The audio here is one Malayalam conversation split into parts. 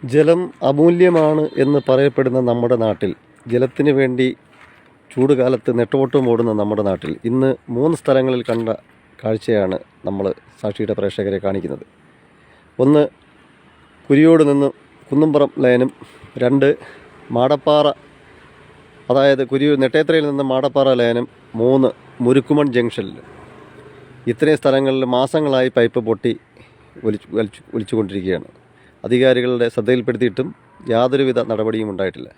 ജലം അമൂല്യമാണ് എന്ന് പറയപ്പെടുന്ന നമ്മുടെ നാട്ടിൽ, ജലത്തിന് വേണ്ടി ചൂടുകാലത്ത് നെട്ടോട്ടം ഓടുന്ന നമ്മുടെ നാട്ടിൽ ഇന്ന് 3 സ്ഥലങ്ങളിൽ കണ്ട കാഴ്ചയാണ് നമ്മൾ സാക്ഷിയുടെ പ്രേക്ഷകരെ കാണിക്കുന്നത്. ഒന്ന്, കുരിയോട് നിന്ന് കുന്നുംപുറം ലൈനും. 2, മാടപ്പാറ, അതായത് നെട്ടേത്രയിൽ നിന്ന് മാടപ്പാറ ലൈനും. 3, മുരുക്കുമൺ ജംഗ്ഷനിൽ. ഇത്രയും സ്ഥലങ്ങളിൽ മാസങ്ങളായി പൈപ്പ് പൊട്ടി ഒലിച്ചുകൊണ്ടിരിക്കുകയാണ്. അധികാരികളുടെ ശ്രദ്ധയിൽപ്പെടുത്തിയിട്ടും യാതൊരുവിധ നടപടിയും ഉണ്ടായിട്ടില്ല.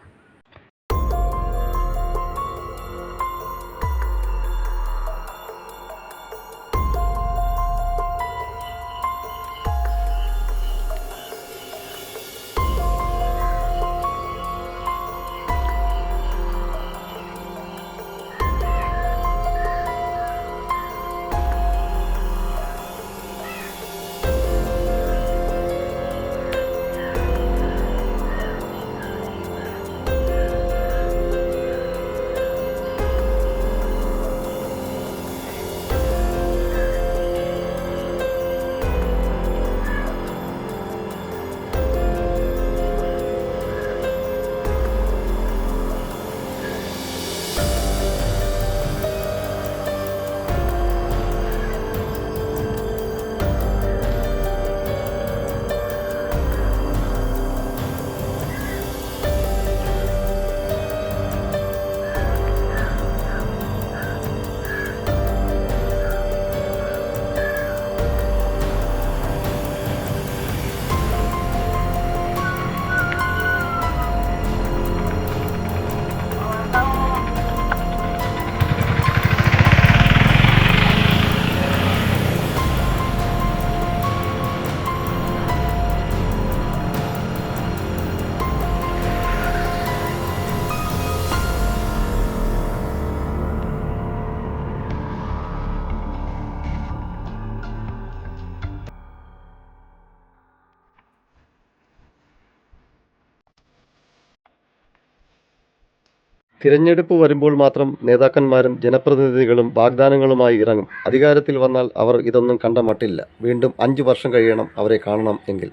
തിരഞ്ഞെടുപ്പ് വരുമ്പോൾ മാത്രം നേതാക്കന്മാരും ജനപ്രതിനിധികളും വാഗ്ദാനങ്ങളുമായി ഇറങ്ങും. അധികാരത്തിൽ വന്നാൽ അവർ ഇതൊന്നും കണ്ട മട്ടില്ല. വീണ്ടും 5 വർഷം കഴിയണം അവരെ കാണണം എങ്കിൽ.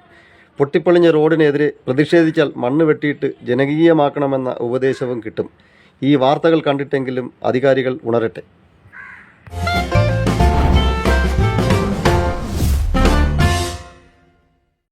പൊട്ടിപ്പൊളിഞ്ഞ റോഡിനെതിരെ പ്രതിഷേധിച്ചാൽ മണ്ണ് വെട്ടിയിട്ട് ജനകീയമാക്കണമെന്ന ഉപദേശവും കിട്ടും. ഈ വാർത്തകൾ കണ്ടിട്ടെങ്കിലും അധികാരികൾ ഉണരട്ടെ.